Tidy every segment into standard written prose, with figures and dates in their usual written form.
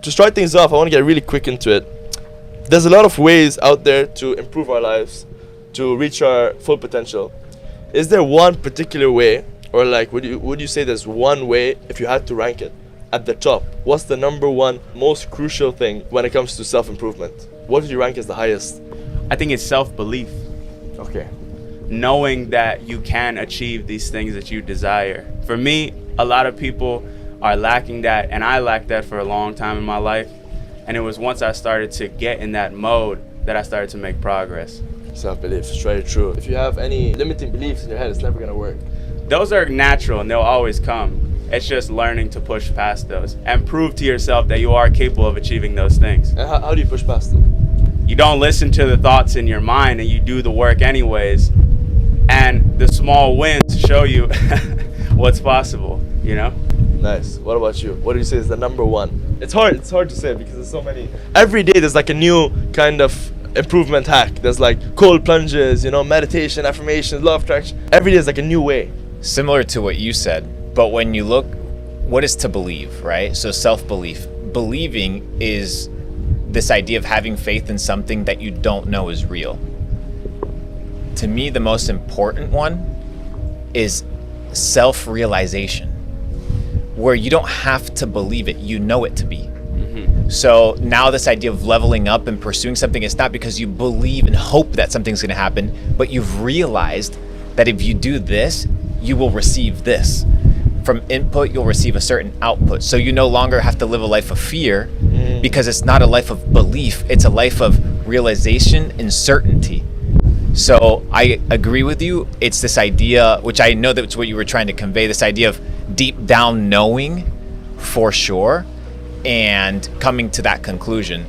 to start things off, I want to get really quick into it. There's a lot of ways out there to improve our lives, to reach our full potential. Is there one particular way, or like would you say there's one way, if you had to rank it at the top? What's the number one most crucial thing when it comes to self-improvement? What would you rank as the highest? I think it's self-belief. Okay. Knowing that you can achieve these things that you desire. For me, a lot of people are lacking that, and I lacked that for a long time in my life. And it was once I started to get in that mode that I started to make progress. Self-belief is very true. If you have any limiting beliefs in your head, it's never going to work. Those are natural and they'll always come. It's just learning to push past those and prove to yourself that you are capable of achieving those things. And how do you push past them? You don't listen to the thoughts in your mind and you do the work anyways. And the small wins show you what's possible, you know? Nice. What about you? What do you say is the number one? It's hard to say because there's so many. Every day there's like a new kind of improvement hack. There's like cold plunges, meditation, affirmations, law of attraction. Every day is like a new way. Similar to what you said, but when you look, what is to believe, right? So self-belief. Believing is this idea of having faith in something that you don't know is real. To me, the most important one is self-realization, where you don't have to believe it, you know it to be. So now this idea of leveling up and pursuing something, it's not because you believe and hope that something's going to happen, but you've realized that if you do this, you will receive this. From input, you'll receive a certain output. So you no longer have to live a life of fear because it's not a life of belief, it's a life of realization and certainty. So I agree with you. It's this idea, which I know that's what you were trying to convey, this idea of deep down knowing for sure and coming to that conclusion.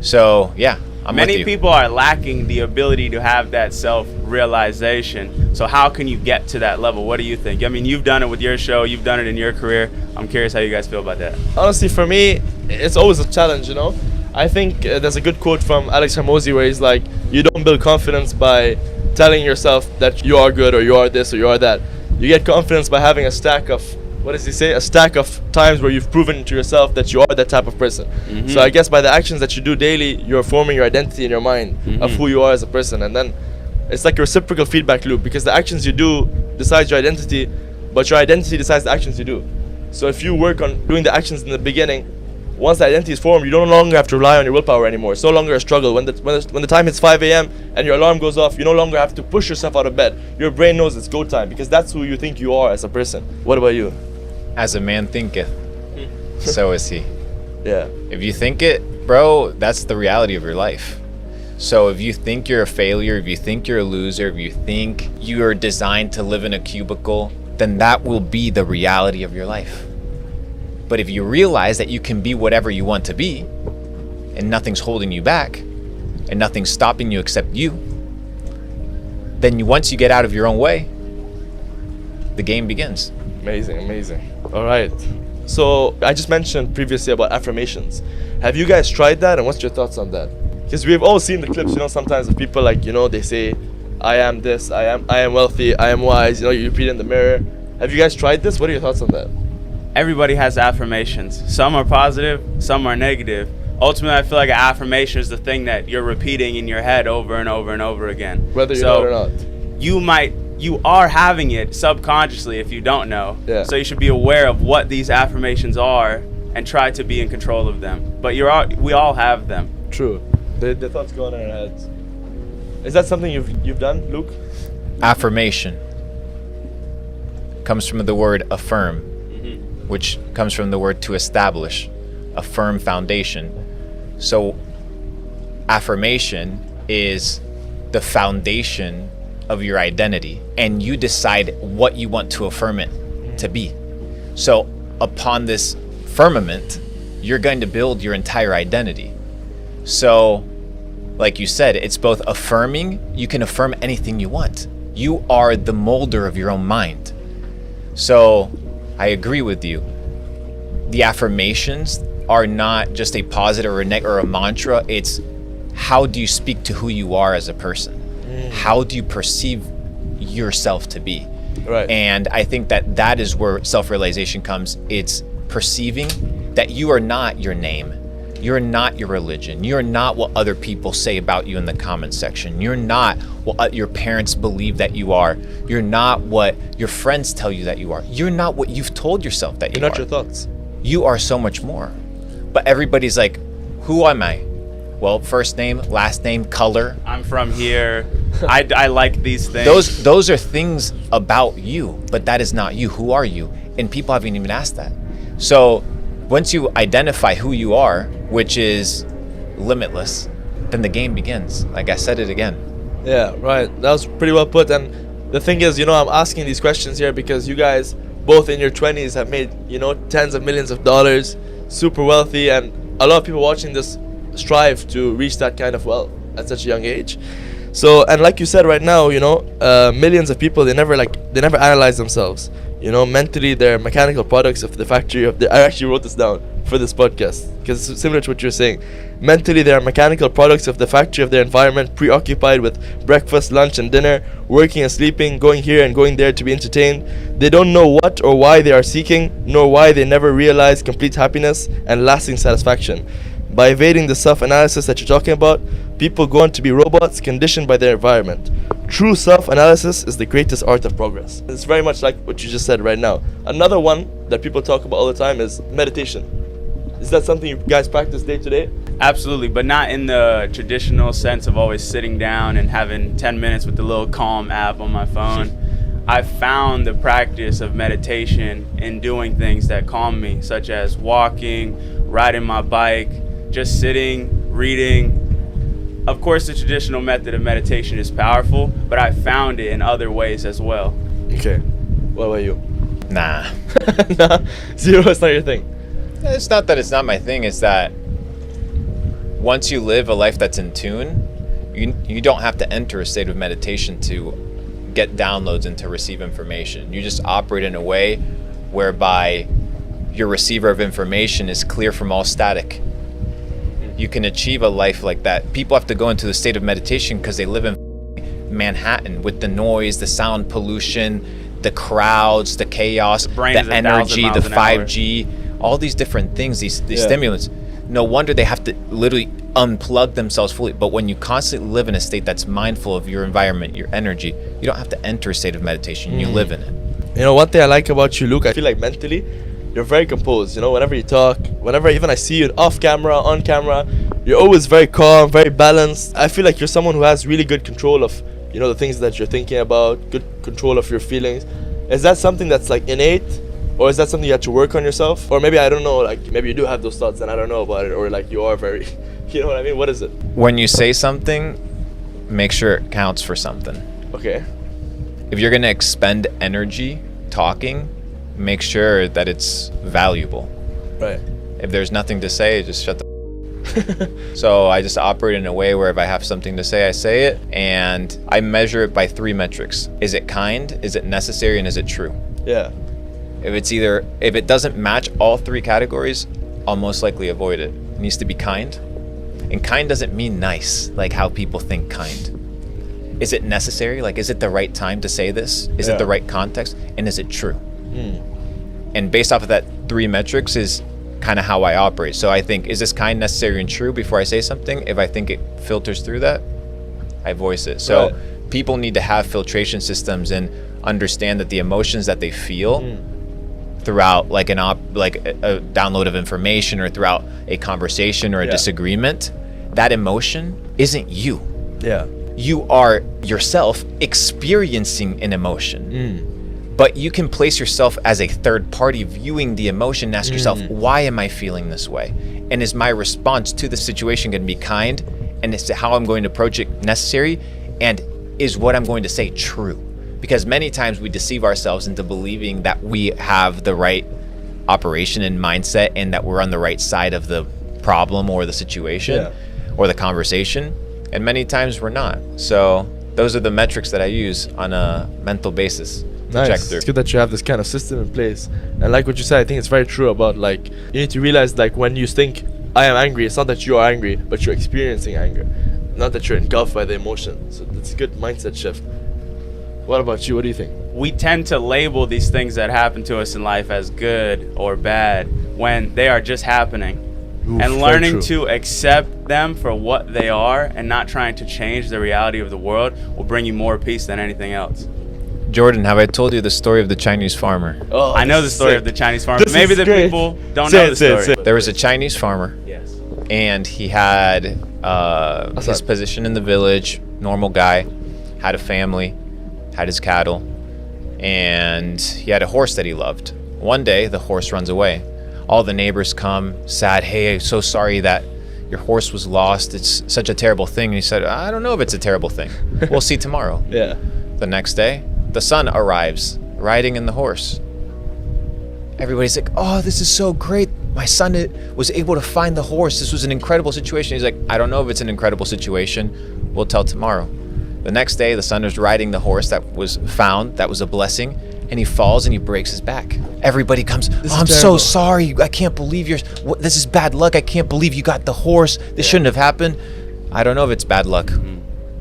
So yeah, I'm with you. Many people are lacking the ability to have that self-realization. So how can you get to that level? What do you think? I mean, you've done it with your show, you've done it in your career. I'm curious how you guys feel about that. Honestly, for me, it's always a challenge, I think there's a good quote from Alex Hormozy where he's like, you don't build confidence by telling yourself that you are good or you are this or you are that. You get confidence by having a stack of, what does he say? A stack of times where you've proven to yourself that you are that type of person. So I guess by the actions that you do daily, you're forming your identity in your mind of who you are as a person. And then it's like a reciprocal feedback loop because the actions you do decides your identity, but your identity decides the actions you do. So if you work on doing the actions in the beginning, once the identity is formed, you no longer have to rely on your willpower anymore. It's no longer a struggle. When the time hits 5 a.m. and your alarm goes off, you no longer have to push yourself out of bed. Your brain knows it's go time because that's who you think you are as a person. What about you? As a man thinketh, so is he. Yeah. If you think it, bro, that's the reality of your life. So if you think you're a failure, if you think you're a loser, if you think you're designed to live in a cubicle, then that will be the reality of your life. But if you realize that you can be whatever you want to be, and nothing's holding you back, and nothing's stopping you except you, then once you get out of your own way, the game begins. Amazing. All right. So I just mentioned previously about affirmations. Have you guys tried that, and what's your thoughts on that? Because we've all seen the clips, sometimes of people like, they say, I am this, I am wealthy, I am wise, you repeat it in the mirror. Have you guys tried this? What are your thoughts on that? Everybody has affirmations. Some are positive, some are negative. Ultimately, I feel like an affirmation is the thing that you're repeating in your head over and over and over again. Whether you know it or not. You are having it subconsciously if you don't know. Yeah. So you should be aware of what these affirmations are and try to be in control of them. But we all have them. True. The thoughts go on in our heads. Is that something you've done, Luke? Affirmation comes from the word affirm, which comes from the word to establish, a firm foundation. So affirmation is the foundation of your identity, and you decide what you want to affirm it to be. So upon this firmament, you're going to build your entire identity. So like you said, it's both affirming. You can affirm anything you want. You are the molder of your own mind. So I agree with you. The affirmations are not just a positive or a mantra. It's how do you speak to who you are as a person? How do you perceive yourself to be? Right. And I think that is where self-realization comes. It's perceiving that you are not your name, You're not your religion. You're not what other people say about you in the comment section. You're not what your parents believe that you are. You're not what your friends tell you that you are. You're not what you've told yourself that you are. You're not your thoughts. You are so much more. But everybody's like, who am I? Well, first name, last name, color. I'm from here. I like these things. Those are things about you, but that is not you. Who are you? And people haven't even asked that. So once you identify who you are, which is limitless, then the game begins. Like I said it again. Yeah, right. That was pretty well put. And the thing is, I'm asking these questions here because you guys, both in your 20s, have made, tens of millions of dollars, super wealthy, and a lot of people watching this strive to reach that kind of wealth at such a young age. So, and like you said right now, millions of people, they never analyze themselves. Mentally they're mechanical products of the factory of I actually wrote this down for this podcast because it's similar to what you're saying. Mentally they are mechanical products of the factory of their environment, preoccupied with breakfast, lunch and dinner, working and sleeping, going here and going there to be entertained. They don't know what or why they are seeking, nor why they never realize complete happiness and lasting satisfaction. By evading the self-analysis that you're talking about, people go on to be robots conditioned by their environment. True self-analysis is the greatest art of progress. It's very much like what you just said right now. Another one that people talk about all the time is meditation. Is that something you guys practice day to day? Absolutely, but not in the traditional sense of always sitting down and having 10 minutes with the little Calm app on my phone. I found the practice of meditation in doing things that calm me, such as walking, riding my bike, just sitting, reading. Of course, the traditional method of meditation is powerful, but I found it in other ways as well. Okay. What about you? Nah. Nah. Zero is not your thing. It's not that it's not my thing. It's that once you live a life that's in tune, you don't have to enter a state of meditation to get downloads and to receive information. You just operate in a way whereby your receiver of information is clear from all static. You can achieve a life like that. People have to go into the state of meditation because they live in Manhattan with the noise, the sound pollution, the crowds, the chaos, the energy, the 5G, all these different things, these stimulants. No wonder they have to literally unplug themselves fully. But when you constantly live in a state that's mindful of your environment, your energy, you don't have to enter a state of meditation. You live in it. One thing I like about you, Luke, I feel like mentally you're very composed. Whenever you talk, whenever even I see you off camera, on camera, you're always very calm, very balanced. I feel like you're someone who has really good control of, the things that you're thinking about, good control of your feelings. Is that something that's like innate, or is that something you have to work on yourself? Or maybe, I don't know, like maybe you do have those thoughts and I don't know about it, or like you are very, you know what I mean? What is it? When you say something, make sure it counts for something. Okay. If you're going to expend energy talking, make sure that it's valuable. Right. If there's nothing to say, just shut the So I just operate in a way where if I have something to say, I say it, and I measure it by 3 metrics. Is it kind? Is it necessary? And is it true? Yeah. If it doesn't match all 3 categories, I'll most likely avoid it. It needs to be kind. And kind doesn't mean nice, like how people think kind. Is it necessary? Like, is it the right time to say this? Is it the right context? And is it true? And based off of that 3 metrics is kind of how I operate. So I think, is this kind, necessary, and true before I say something? If I think it filters through that, I voice it. So people need to have filtration systems and understand that the emotions that they feel throughout like a download of information or throughout a conversation or a disagreement, that emotion isn't you. Yeah. You are yourself experiencing an emotion. But you can place yourself as a third party viewing the emotion and ask yourself, why am I feeling this way? And is my response to the situation going to be kind? And is how I'm going to approach it necessary? And is what I'm going to say true? Because many times we deceive ourselves into believing that we have the right operation and mindset and that we're on the right side of the problem or the situation or the conversation. And many times we're not. So those are the metrics that I use on a mental basis. Nice. It's good that you have this kind of system in place. And like what you said, I think it's very true about like, you need to realize like when you think I am angry, it's not that you are angry, but you're experiencing anger. Not that you're engulfed by the emotion. So that's a good mindset shift. What about you? What do you think? We tend to label these things that happen to us in life as good or bad when they are just happening. and very learning true. to accept them for what they are and not trying to change the reality of the world will bring you more peace than anything else. Jordan, have I told you the story of the Chinese farmer? Oh, I know the this is story sick. of the Chinese farmer. This Maybe is the great. people don't Say know it, the say it, story. say it. There was a Chinese farmer, Yes. and he had his sorry. position in the village, normal guy, had a family, had his cattle, and he had a horse that he loved. One day, the horse runs away. All the neighbors come, sad, hey, I'm so sorry that your horse was lost. It's such a terrible thing. And he said, I don't know if it's a terrible thing. We'll see tomorrow. Yeah. The next day, the son arrives, riding in the horse. Everybody's like, oh, this is so great. My son was able to find the horse. This was an incredible situation. He's like, I don't know if it's an incredible situation. We'll tell tomorrow. The next day, the son is riding the horse that was found. That was a blessing. And he falls and he breaks his back. Everybody comes, This is I'm so terrible. sorry. I can't believe this is bad luck. I can't believe you got the horse. This shouldn't have happened. I don't know if it's bad luck.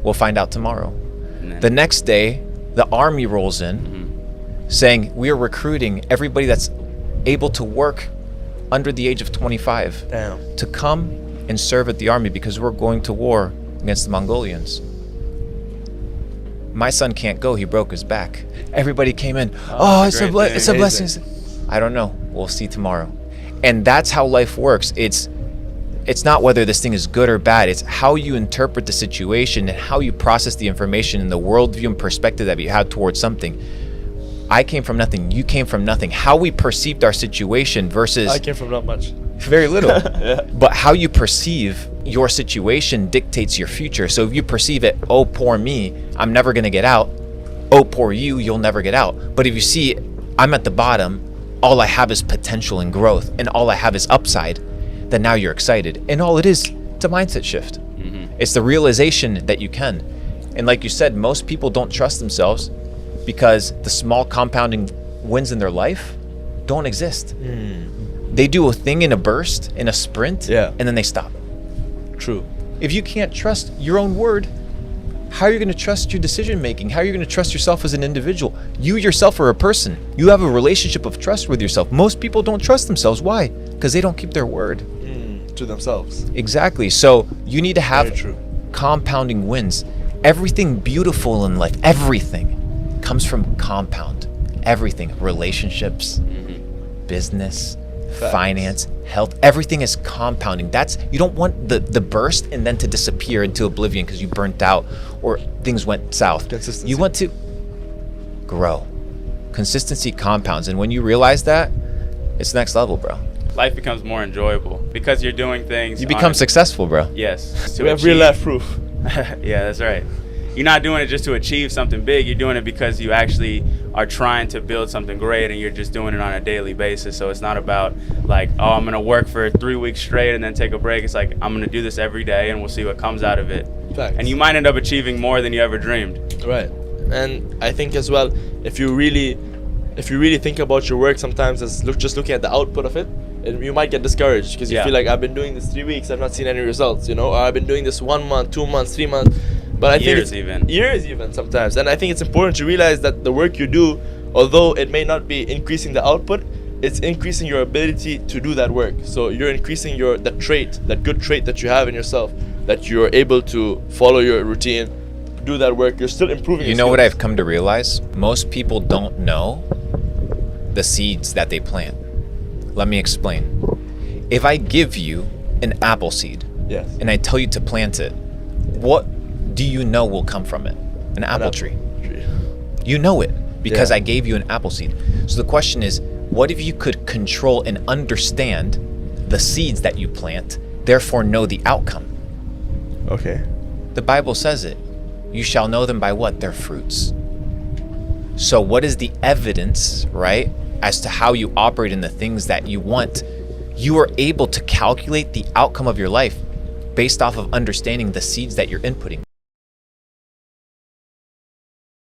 We'll find out tomorrow. Nah. The next day, the army rolls in saying, we are recruiting everybody that's able to work under the age of 25 Damn. to come and serve at the army because we're going to war against the Mongolians. My son can't go. He broke his back. Everybody came in. Oh, it's it's a a, great it's a thing. blessing. I don't know. We'll see tomorrow. And that's how life works. It's not whether this thing is good or bad. It's how you interpret the situation and how you process the information and the worldview and perspective that you have towards something. I came from nothing. You came from nothing. How we perceived our situation versus I came from not much. very little. But how you perceive your situation dictates your future. So if you perceive it, oh, poor me, I'm never going to get out. Oh, poor you, you'll never get out. But if you see, I'm at the bottom, all I have is potential and growth, and all I have is upside, then now you're excited. And all it is, it's a mindset shift. It's the realization that you can. And like you said, most people don't trust themselves because the small compounding wins in their life don't exist. They do a thing in a burst, in a sprint, Yeah. and then they stop. True. If you can't trust your own word, how are you going to trust your decision making? How are you going to trust yourself as an individual? You yourself are a person. You have a relationship of trust with yourself. Most people don't trust themselves. Why? Because they don't keep their word. To themselves. Exactly. So you need to have Very true. compounding wins. Everything beautiful in life, everything comes from compound. Everything, relationships, business, finance, health, everything is compounding. You don't want the burst and then to disappear into oblivion because you burnt out or things went south. Consistency. You want to grow. Consistency compounds. And when you realize that, it's next level, bro. Life becomes more enjoyable because you're doing things. You become successful, bro. Yes. to We have real achieve- life proof. Yeah, that's right. You're not doing it just to achieve something big. You're doing it because you actually are trying to build something great, and you're just doing it on a daily basis. So it's not about like, oh, I'm gonna work for 3 weeks straight and then take a break. It's like, I'm gonna do this every day, and we'll see what comes out of it. Facts. And you might end up achieving more than you ever dreamed. Right. And I think as well, if you really think about your work sometimes as just looking at the output of it, and you might get discouraged because you Yeah. feel like I've been doing this 3 weeks, I've not seen any results, or I've been doing this 1 month, 2 months, 3 months. But I think Years it's even. years even sometimes. And I think it's important to realize that the work you do, although it may not be increasing the output, it's increasing your ability to do that work. So you're increasing that good trait that you have in yourself, that you're able to follow your routine, do that work. You're still improving. You your know what skills. I've come to realize? Most people don't know the seeds that they plant. Let me explain. If I give you an apple seed Yes. and I tell you to plant it, what do you know will come from it? An apple tree. You know it because Yeah. I gave you an apple seed. So the question is, what if you could control and understand the seeds that you plant, therefore know the outcome? Okay. The Bible says it. You shall know them by what? Their fruits. So what is the evidence, right, as to how you operate in the things that you want? You are able to calculate the outcome of your life based off of understanding the seeds that you're inputting.